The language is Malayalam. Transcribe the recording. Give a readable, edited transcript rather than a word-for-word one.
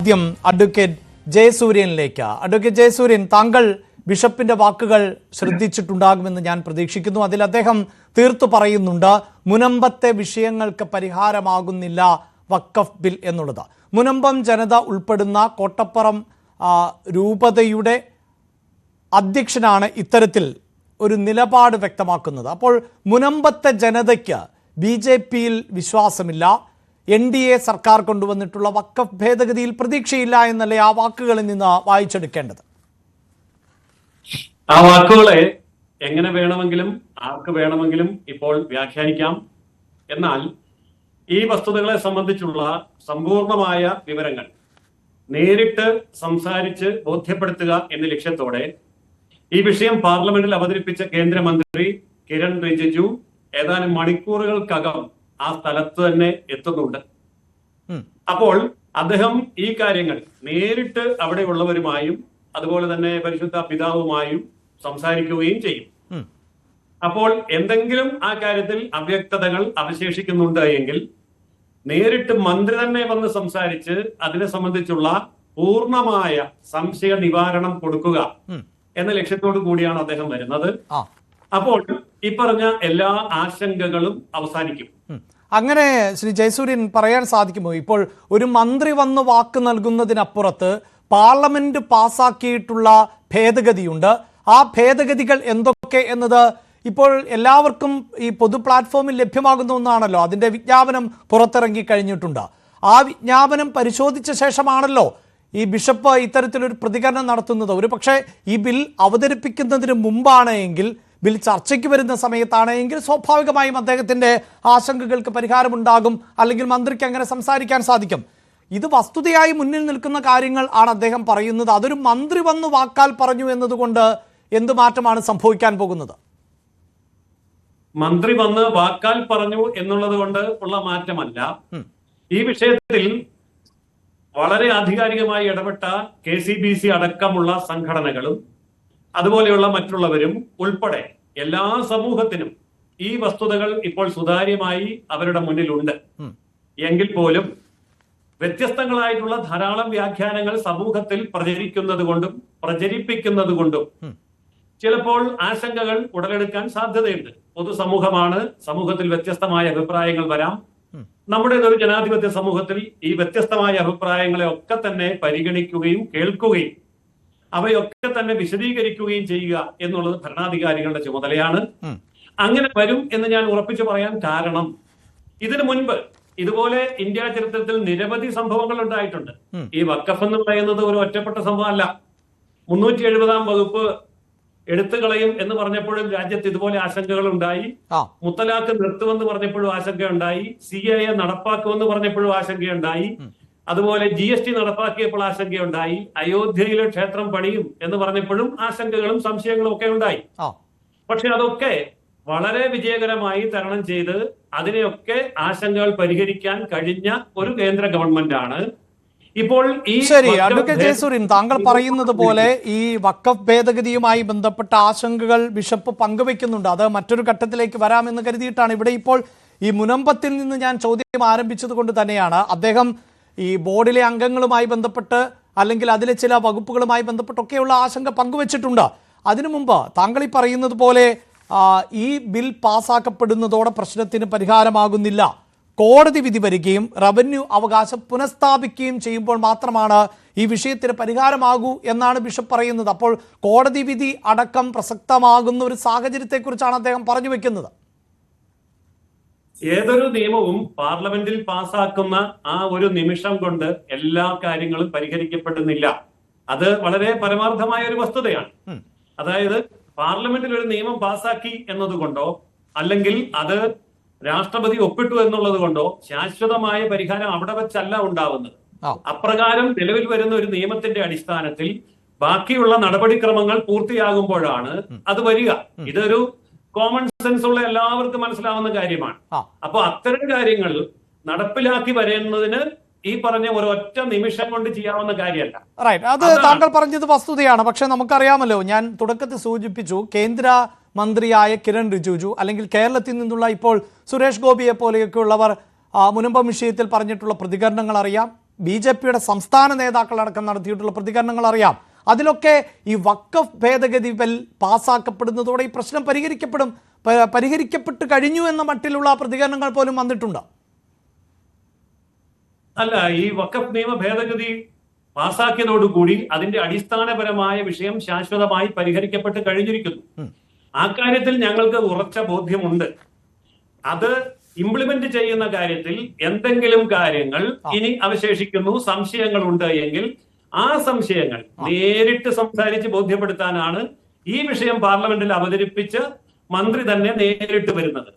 ആദ്യം അഡ്വക്കേറ്റ് ജയസൂര്യനിലേക്ക്. അഡ്വക്കേറ്റ് ജയസൂര്യൻ, താങ്കൾ ബിഷപ്പിന്റെ വാക്കുകൾ ശ്രദ്ധിച്ചിട്ടുണ്ടാകുമെന്ന് ഞാൻ പ്രതീക്ഷിക്കുന്നു. അതിൽ അദ്ദേഹം തീർത്തു പറയുന്നുണ്ട്, മുനമ്പത്തെ വിഷയങ്ങൾക്ക് പരിഹാരമാകുന്നില്ല വഖഫ് ബിൽ എന്നുള്ളത്. മുനമ്പം ജനത ഉൾപ്പെടുന്ന കോട്ടപ്പുറം രൂപതയുടെ അധ്യക്ഷനാണ് ഇത്തരത്തിൽ ഒരു നിലപാട് വ്യക്തമാക്കുന്നത്. അപ്പോൾ മുനമ്പത്തെ ജനതയ്ക്ക് BJPയിൽ വിശ്വാസമില്ല, NDA സർക്കാർ കൊണ്ടുവന്നിട്ടുള്ള വഖഫ് ഭേദഗതിയിൽ പ്രതീക്ഷയില്ല എന്നല്ലേ ആ വാക്കുകളിൽ നിന്ന് വായിച്ചെടുക്കേണ്ടത്? ആ വാക്കുകളെ എങ്ങനെ വേണമെങ്കിലും ആർക്ക് വേണമെങ്കിലും ഇപ്പോൾ വ്യാഖ്യാനിക്കാം. എന്നാൽ ഈ വസ്തുതകളെ സംബന്ധിച്ചുള്ള സമ്പൂർണമായ വിവരങ്ങൾ നേരിട്ട് സംസാരിച്ച് ബോധ്യപ്പെടുത്തുക എന്ന ലക്ഷ്യത്തോടെ ഈ വിഷയം പാർലമെന്റിൽ അവതരിപ്പിച്ച കേന്ദ്രമന്ത്രി കിരൺ റിജിജു ഏതാനും മണിക്കൂറുകൾക്കകം ആ സ്ഥലത്ത് തന്നെ എത്തുന്നുണ്ട്. അപ്പോൾ അദ്ദേഹം ഈ കാര്യങ്ങൾ നേരിട്ട് അവിടെയുള്ളവരുമായും അതുപോലെ തന്നെ പരിശുദ്ധ പിതാവുമായും സംസാരിക്കുകയും ചെയ്യും. അപ്പോൾ എന്തെങ്കിലും ആ കാര്യത്തിൽ അവ്യക്തതകൾ അവശേഷിക്കുന്നുണ്ട് എങ്കിൽ നേരിട്ട് മന്ത്രി തന്നെ വന്ന് സംസാരിച്ച് അതിനെ സംബന്ധിച്ചുള്ള പൂർണ്ണമായ സംശയ നിവാരണം കൊടുക്കുക എന്ന ലക്ഷ്യത്തോടു കൂടിയാണ് അദ്ദേഹം വരുന്നത്. അപ്പോൾ ഈ പറഞ്ഞ എല്ലാ ആശങ്കകളും അവസാനിക്കും. അങ്ങനെ ശ്രീ ജയസൂര്യൻ പറയാൻ സാധിക്കുമോ, ഇപ്പോൾ ഒരു മന്ത്രി വന്ന് വാക്ക് നൽകുന്നതിനപ്പുറത്ത് പാർലമെന്റ് പാസാക്കിയിട്ടുള്ള ഭേദഗതിയുണ്ട്, ആ ഭേദഗതികൾ എന്തൊക്കെ എന്നത് ഇപ്പോൾ എല്ലാവർക്കും ഈ പൊതു പ്ലാറ്റ്ഫോമിൽ ലഭ്യമാകുന്ന ഒന്നാണല്ലോ. അതിന്റെ വിജ്ഞാപനം പുറത്തിറങ്ങി കഴിഞ്ഞിട്ടുണ്ട്. ആ വിജ്ഞാപനം പരിശോധിച്ച ശേഷമാണല്ലോ ഈ ബിഷപ്പ് ഇത്തരത്തിലൊരു പ്രതികരണം നടത്തുന്നത്. ഒരു പക്ഷേ ഈ ബിൽ അവതരിപ്പിക്കുന്നതിന് മുമ്പാണ് എങ്കിൽ, ബിൽ ചർച്ചയ്ക്ക് വരുന്ന സമയത്താണ് എങ്കിൽ സ്വാഭാവികമായും അദ്ദേഹത്തിന്റെ ആശങ്കകൾക്ക് പരിഹാരമുണ്ടാകും, അല്ലെങ്കിൽ മന്ത്രിക്ക് അങ്ങനെ സംസാരിക്കാൻ സാധിക്കും. ഇത് വസ്തുതയായി മുന്നിൽ നിൽക്കുന്ന കാര്യങ്ങൾ ആണ് അദ്ദേഹം പറയുന്നത്. അതൊരു മന്ത്രി വന്ന് വാക്കാൽ പറഞ്ഞു എന്നതുകൊണ്ട് എന്ത് മാറ്റമാണ് സംഭവിക്കാൻ പോകുന്നത്? മന്ത്രി വന്ന് വാക്കാൽ പറഞ്ഞു എന്നുള്ളത് കൊണ്ട് ഉള്ള മാറ്റമല്ല. ഈ വിഷയത്തിൽ വളരെ ആധികാരികമായി ഇടപെട്ട KCBC അടക്കമുള്ള സംഘടനകളും അതുപോലെയുള്ള മറ്റുള്ളവരും ഉൾപ്പെടെ എല്ലാ സമൂഹത്തിനും ഈ വസ്തുതകൾ ഇപ്പോൾ സുതാര്യമായി അവരുടെ മുന്നിലുണ്ട്. എങ്കിൽ പോലും വ്യത്യസ്തങ്ങളായിട്ടുള്ള ധാരാളം വ്യാഖ്യാനങ്ങൾ സമൂഹത്തിൽ പ്രചരിപ്പിക്കുന്നത് കൊണ്ടും ചിലപ്പോൾ ആശങ്കകൾ ഉടലെടുക്കാൻ സാധ്യതയുണ്ട്. പൊതുസമൂഹമാണ്, സമൂഹത്തിൽ വ്യത്യസ്തമായ അഭിപ്രായങ്ങൾ വരാം. നമ്മുടെ ഒരു ജനാധിപത്യ സമൂഹത്തിൽ ഈ വ്യത്യസ്തമായ അഭിപ്രായങ്ങളെ ഒക്കെ തന്നെ പരിഗണിക്കുകയും കേൾക്കുകയും അവയൊക്കെ തന്നെ വിശദീകരിക്കുകയും ചെയ്യുക എന്നുള്ളത് ഭരണാധികാരികളുടെ ചുമതലയാണ്. അങ്ങനെ വരും എന്ന് ഞാൻ ഉറപ്പിച്ചു പറയാൻ കാരണം, ഇതിനു മുൻപ് ഇതുപോലെ ഇന്ത്യ ചരിത്രത്തിൽ നിരവധി സംഭവങ്ങൾ ഉണ്ടായിട്ടുണ്ട്. ഈ വഖഫ് എന്ന് പറയുന്നത് ഒരു ഒറ്റപ്പെട്ട സംഭവമല്ല. 370-ാം വകുപ്പ് എടുത്തുകളയും എന്ന് പറഞ്ഞപ്പോഴും രാജ്യത്ത് ഇതുപോലെ ആശങ്കകൾ ഉണ്ടായി. മുത്തലാഖ് നിർത്തുമെന്ന് പറഞ്ഞപ്പോഴും ആശങ്കയുണ്ടായി. CAA നടപ്പാക്കുമെന്ന് പറഞ്ഞപ്പോഴും ആശങ്കയുണ്ടായി. അതുപോലെ GST നടപ്പാക്കിയപ്പോൾ ആശങ്കയുണ്ടായി. അയോധ്യയിലെ ക്ഷേത്രം പണിയും എന്ന് പറഞ്ഞപ്പോഴും ആശങ്കകളും സംശയങ്ങളും ഒക്കെ ഉണ്ടായി. പക്ഷെ അതൊക്കെ വളരെ വിജയകരമായി തരണം ചെയ്ത് അതിനെയൊക്കെ ആശങ്കകൾ പരിഹരിക്കാൻ കഴിഞ്ഞ ഒരു കേന്ദ്ര ഗവൺമെന്റാണ് ഇപ്പോൾ. ശരി, അഡ്വക്കേറ്റ് ജയസൂര്യൻ, താങ്കൾ പറയുന്നത് പോലെ ഈ വഖഫ് ഭേദഗതിയുമായി ബന്ധപ്പെട്ട ആശങ്കകൾ ബിഷപ്പ് പങ്കുവെക്കുന്നുണ്ട്. അത് മറ്റൊരു ഘട്ടത്തിലേക്ക് വരാമെന്ന് കരുതിയിട്ടാണ് ഇവിടെ ഇപ്പോൾ ഈ മുനമ്പത്തിൽ നിന്ന് ഞാൻ ചോദ്യം ആരംഭിച്ചത് കൊണ്ട് തന്നെയാണ്. അദ്ദേഹം ഈ ബോർഡിലെ അംഗങ്ങളുമായി ബന്ധപ്പെട്ട് അല്ലെങ്കിൽ അതിലെ ചില വകുപ്പുകളുമായി ബന്ധപ്പെട്ടൊക്കെയുള്ള ആശങ്ക പങ്കുവച്ചിട്ടുണ്ട്. അതിനു മുമ്പ് താങ്കൾ ഈ പറയുന്നത് പോലെ ഈ ബിൽ പാസ്സാക്കപ്പെടുന്നതോടെ പ്രശ്നത്തിന് പരിഹാരമാകുന്നില്ല, കോടതി വിധി വരികയും റവന്യൂ അവകാശം പുനഃസ്ഥാപിക്കുകയും ചെയ്യുമ്പോൾ മാത്രമാണ് ഈ വിഷയത്തിന് പരിഹാരമാകൂ എന്നാണ് ബിഷപ്പ് പറയുന്നത്. അപ്പോൾ കോടതി വിധി അടക്കം പ്രസക്തമാകുന്ന ഒരു സാഹചര്യത്തെക്കുറിച്ചാണ് അദ്ദേഹം പറഞ്ഞു വെക്കുന്നത്. ഏതൊരു നിയമവും പാർലമെന്റിൽ പാസ്സാക്കുന്ന ആ ഒരു നിമിഷം കൊണ്ട് എല്ലാ കാര്യങ്ങളും പരിഹരിക്കപ്പെടുന്നില്ല. അത് വളരെ പരമാർത്ഥമായ ഒരു വസ്തുതയാണ്. അതായത് പാർലമെന്റിൽ ഒരു നിയമം പാസ്സാക്കി എന്നതുകൊണ്ടോ അല്ലെങ്കിൽ അത് രാഷ്ട്രപതി ഒപ്പിട്ടു എന്നുള്ളത് കൊണ്ടോ ശാശ്വതമായ പരിഹാരം അവിടെ വെച്ചല്ല ഉണ്ടാവുന്നത്. അപ്രകാരം നിലവിൽ വരുന്ന ഒരു നിയമത്തിന്റെ അടിസ്ഥാനത്തിൽ ബാക്കിയുള്ള നടപടിക്രമങ്ങൾ പൂർത്തിയാകുമ്പോഴാണ് അത് വരിക. ഇതൊരു കോമൺ സെൻസ് ഉള്ള എല്ലാവർക്കും മനസ്സിലാവുന്ന കാര്യമാണ്. അപ്പൊ അത്തരം കാര്യങ്ങൾ നടപ്പിലാക്കി വരുന്നതിന് ഈ പറഞ്ഞ ഒരൊറ്റ നിമിഷം കൊണ്ട് ചെയ്യാവുന്ന കാര്യമല്ല. റൈറ്റ്, അത് താങ്കൾ പറഞ്ഞത് വസ്തുതയാണ്. പക്ഷെ നമുക്കറിയാമല്ലോ, ഞാൻ തുടക്കത്തിൽ സൂചിപ്പിച്ചു, കേന്ദ്ര മന്ത്രിയായ കിരൺ റിജിജു അല്ലെങ്കിൽ കേരളത്തിൽ നിന്നുള്ള ഇപ്പോൾ സുരേഷ് ഗോപിയെ പോലെയൊക്കെയുള്ളവർ മുനമ്പം വിഷയത്തിൽ പറഞ്ഞിട്ടുള്ള പ്രതികരണങ്ങൾ അറിയാം. BJP-യുടെ സംസ്ഥാന നേതാക്കളടക്കം നടത്തിയിട്ടുള്ള പ്രതികരണങ്ങൾ അറിയാം. അതിലൊക്കെ ഈ വഖഫ് ഭേദഗതി ബിൽ പാസ്സാക്കപ്പെടുന്നതോടെ ഈ പ്രശ്നം പരിഹരിക്കപ്പെട്ട് കഴിഞ്ഞു എന്ന മട്ടിലുള്ള പ്രതികരണങ്ങൾ പോലും വന്നിട്ടുണ്ട്. അല്ല, ഈ വഖഫ് നിയമ ഭേദഗതി പാസാക്കിയതോടുകൂടി അതിന്റെ അടിസ്ഥാനപരമായ വിഷയം ശാശ്വതമായി പരിഹരിക്കപ്പെട്ട് കഴിഞ്ഞിരിക്കുന്നു. ആ കാര്യത്തിൽ ഞങ്ങൾക്ക് ഉറച്ച ബോധ്യമുണ്ട്. അത് ഇംപ്ലിമെന്റ് ചെയ്യുന്ന കാര്യത്തിൽ എന്തെങ്കിലും കാര്യങ്ങൾ ഇനി അവശേഷിക്കുന്നു, സംശയങ്ങളുണ്ട് എങ്കിൽ ആ സംശയങ്ങൾ നേരിട്ട് സംസാരിച്ച് ബോധ്യപ്പെടുത്താനാണ് ഈ വിഷയം പാർലമെന്റിൽ അവതരിപ്പിച്ച് മന്ത്രി തന്നെ നേരിട്ട് വരുന്നത്.